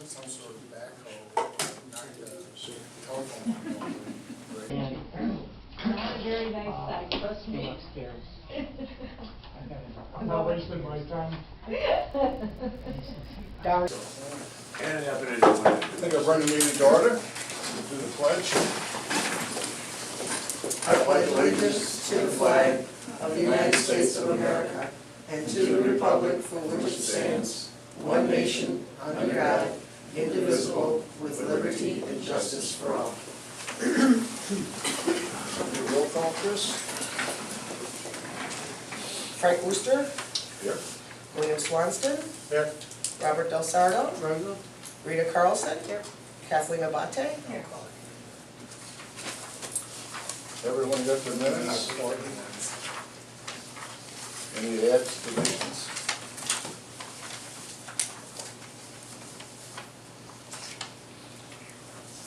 some sort of backhoe, not the telephone. Not a very nice sight, trust me. Upstairs. I'm not wasting my time. Down. And happy to do it. I think I'll bring the meeting to order. We'll do the pledge. I pledge allegiance to the flag of the United States of America and to the republic for which it stands, one nation, under God, indivisible, with liberty and justice for all. Roll call, Chris? Frank Wooster, Here. William Swanston, Here. Robert Del Sardo, Present. Rita Carlson, Kathleen Abate. Everyone got their minutes? Any adds, deletions?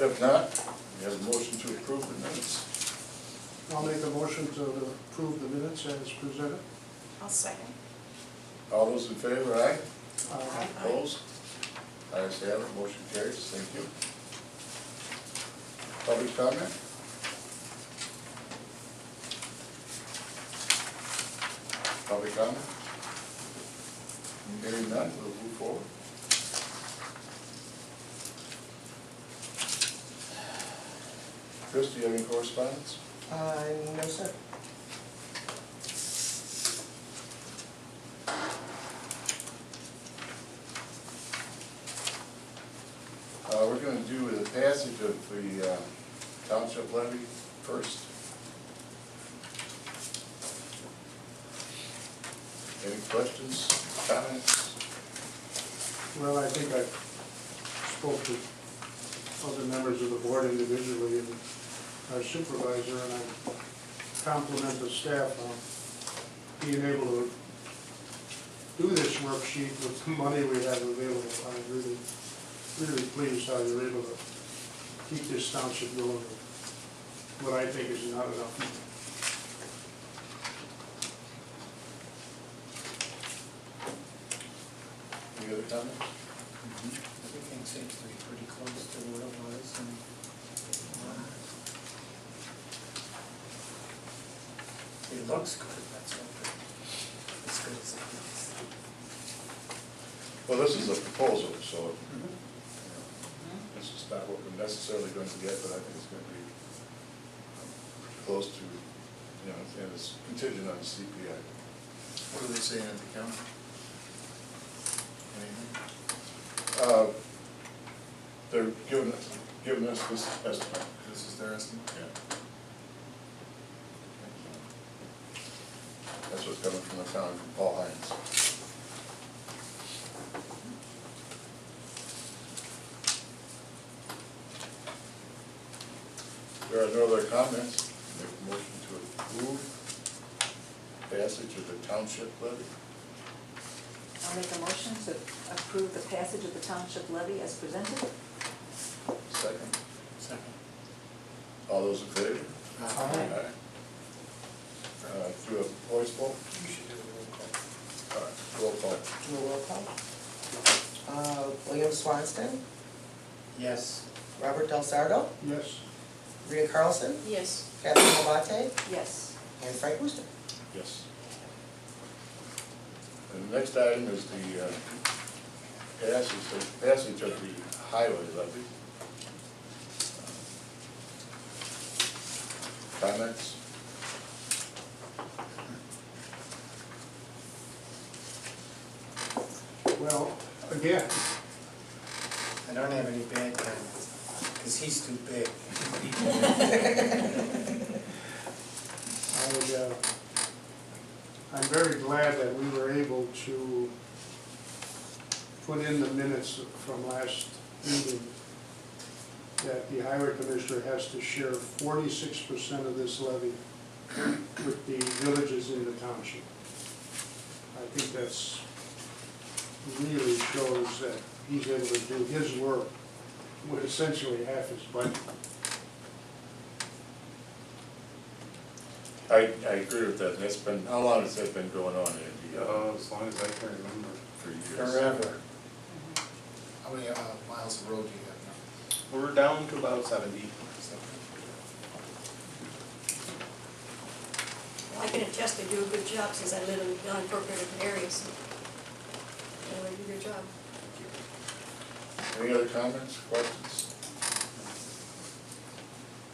If not, we have a motion to approve the minutes. I'll make a motion to approve the minutes as presented. I'll second. All those in favor, aye? Aye. Opposed? Ayes have it, motion carries, thank you. Public comment? Public comment? Hearing none, we'll move forward. Chris, do you have any correspondence? No, sir. We're going to do the passage of the township levy first. Any questions, comments? Well, I think I spoke to other members of the board individually and our supervisor, and I compliment the staff on being able to do this worksheet with the money we have available. I'm really pleased how you're able to keep this township going with what I think is not enough money. Any other comments? Everything seems to be pretty close to what it was, and it looks good, that's all. As good as it looks. Well, this is a proposal, so this is not what we're necessarily going to get, but I think it's going to be close to, and it's contingent on the CPI. What are they saying at the county? Anything? They're giving us this estimate. This is their estimate? Yeah. That's what's coming from the town, from Paul Hines. There are no other comments. Make a motion to approve passage of the township levy. I'll make a motion to approve the passage of the township levy as presented. Second. Second. All those in favor? Aye. Do a voice vote? You should do a roll call. All right, roll call. Do a roll call. William Swanston, Yes. Robert Del Sardo, Yes. Rita Carlson, Yes. Kathleen Abate, Yes. and Frank Wooster. Yes. And the next item is the passage of the highway levy. Comments? Well, again, I don't have any bad comments, because he's too big. I'm very glad that we were able to put in the minutes from last meeting that the highway commissioner has to share 46% of this levy with the villages in the township. I think that's really shows that he's able to do his work with essentially half his budget. I agree with that. That's been, how long has that been going on, Andy? As long as I can remember. For years. Forever. How many miles of road do you have now? We're down to about 70. I can attest they do a good job since I live in unincorporated areas. They do a good job. Any other comments, questions?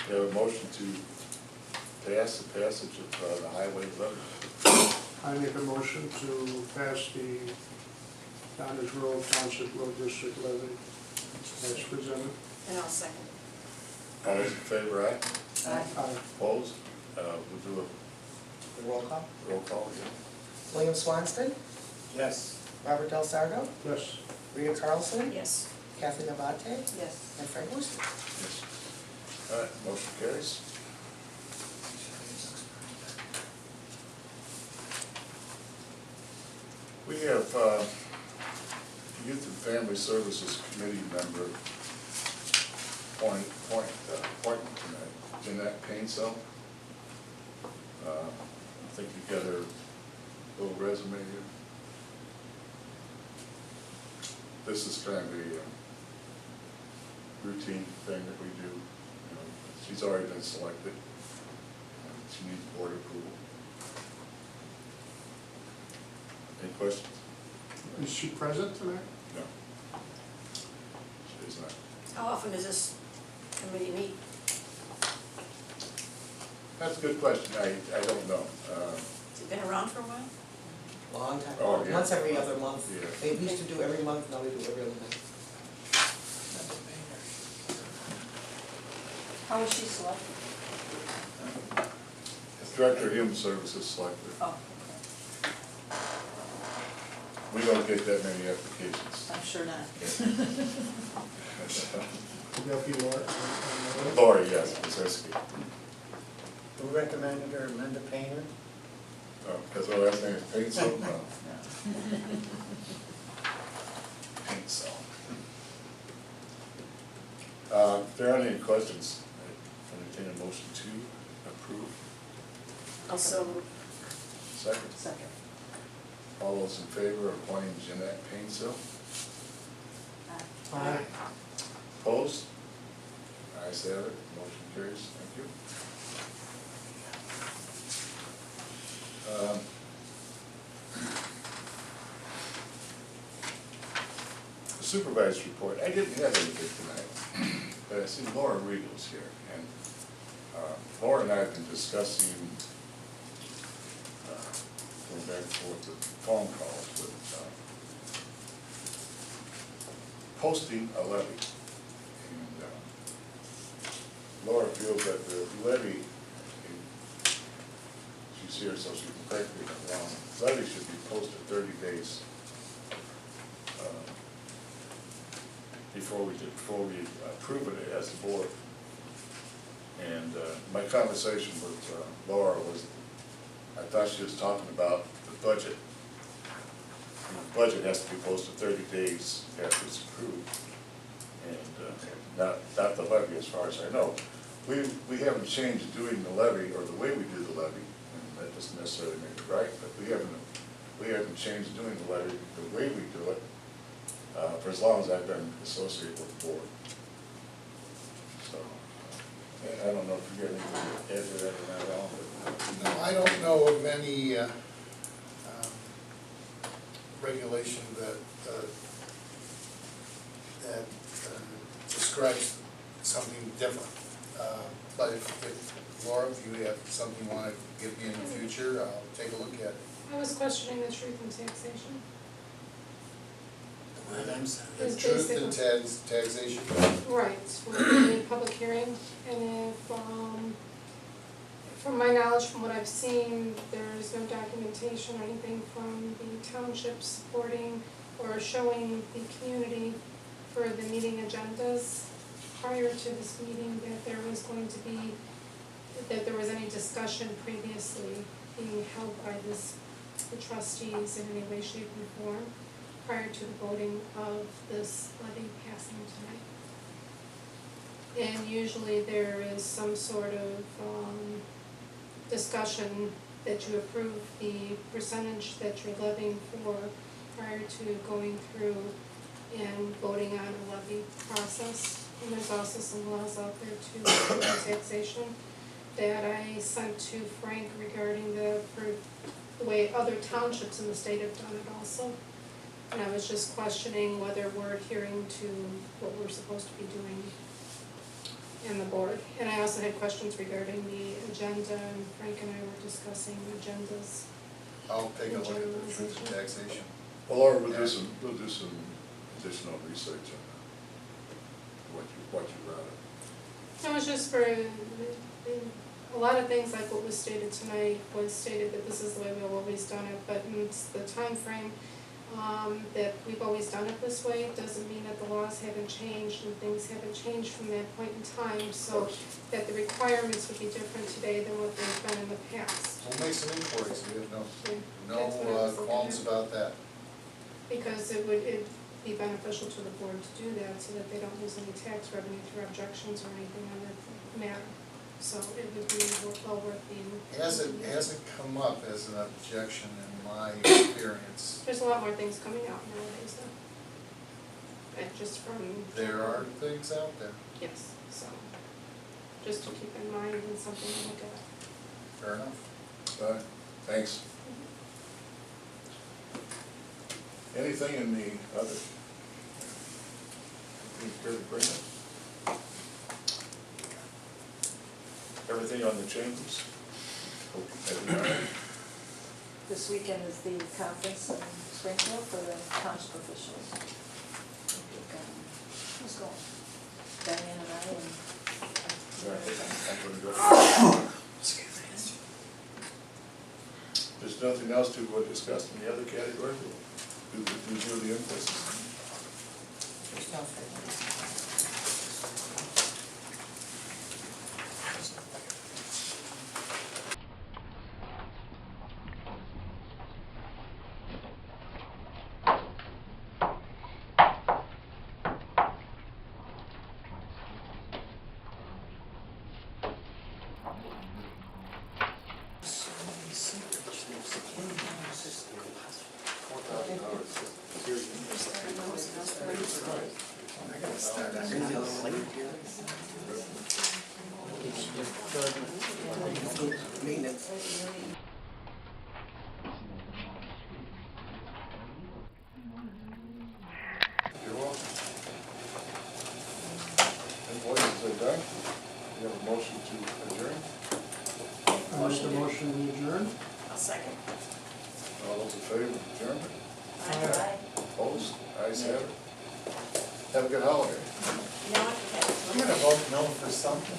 We have a motion to pass the passage of the highway levy. I make a motion to pass the Downers Road Township Road District levy as presented. And I'll second. All those in favor, aye? Aye. Aye. Opposed? We'll do The roll call. a roll call, yeah. William Swanston, Yes. Robert Del Sardo, Yes. Rita Carlson, Yes. Kathleen Abate, Yes. and Frank Wooster. Yes. All right, motion carries. We have Youth and Family Services Committee member appointment tonight, Jeanette Painsell. I think you got her little resume here. This is kind of a routine thing that we do. You know, she's already been selected. She needs board approval. Any questions? Is she present tonight? No. She is not. How often does this committee meet? That's a good question. I don't know. Has it been around for a while? Long time, Oh, yeah. once every other month. Yeah. They used to do every month, now they do every other month. How was she selected? Director of Human Services selected. Oh, We don't get that many applications. okay. I'm sure not. Deputy Laura? Lori, yes, Kaczynski. Who recommended her, Linda Painter? Because her last name is Painsell? No. Painsell. If there aren't any questions, I entertain a motion to approve. Also, Second. Second. All those in favor of appointing Jeanette Painsell? Aye. Opposed? Ayes have it, motion carries, thank you. Supervisor's report, I didn't have anything tonight, but I see Laura Regal's here, and Laura and I have been discussing, going back and forth with phone calls with posting a levy. And Laura feels that the levy, she's here so she can correct me if I'm wrong, levy should be posted 30 days before we approve it as a board. And my conversation with Laura was, I thought she was talking about the budget. And the budget has to be posted 30 days after it's approved, and not the levy, as far as I know. We haven't changed doing the levy or the way we do the levy, and that doesn't necessarily make it right, but we haven't changed doing the levy the way we do it for as long as I've been associated with the board. So I don't know if you got anything to add to that or not at all, but No, I don't know of any regulation that describes something different. But if Laura, if you have something you want to give me in the future, I'll take a look at it. I was questioning the truth in taxation. The It's truth in basically- taxation. Right, we're in a public hearing, and if, from my knowledge, from what I've seen, there's no documentation or anything from the township supporting or showing the community for the meeting agendas prior to this meeting that there was going to be, that there was any discussion previously being held by the trustees in any way, shape, or form prior to the voting of this levy passing tonight. And usually there is some sort of discussion that you approve the percentage that you're levying for prior to going through in voting on a levy process. And there's also some laws out there too, for taxation, that I sent to Frank regarding the way other townships in the state have done it also. And I was just questioning whether we're adhering to what we're supposed to be doing in the board. And I also had questions regarding the agenda, and Frank and I were discussing agendas. I'll take a look at the truth in taxation. Well, Laura, we'll do some additional research on what you brought up. It was just for, a lot of things like what was stated tonight was stated that this is the way we've always done it, but it's the time frame that we've always done it this way. It doesn't mean that the laws haven't changed and things haven't changed from that point in time, so that the requirements would be different today than what they've been in the past. We'll make some inquiries, we have That's what I was no looking qualms at. about that. Because it'd be beneficial to the board to do that, so that they don't lose any tax revenue through objections or anything on that matter. So it would be well worth being. Hasn't come up as an objection in my experience. There's a lot more things coming out nowadays though. And just from. There are things out there, Yes, so, just to keep in mind and something to look at. fair enough. All right, thanks. Anything in the other? Anything here to bring up? Everything on the chambers? Okay. This weekend is the conference in Springfield for the township officials. Who's going? Diane and I and. I'm gonna go. There's nothing else to discuss in the other category? Do the invoices? Maintenance. You're welcome. Invoices are done. We have a motion to adjourn. I make the motion to adjourn. I'll second. All those in favor of adjournment? Aye. Opposed? Ayes have it. Have a good holiday. You know what, you have. I'm gonna vote no for something.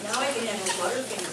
Now I can have a Butterfinger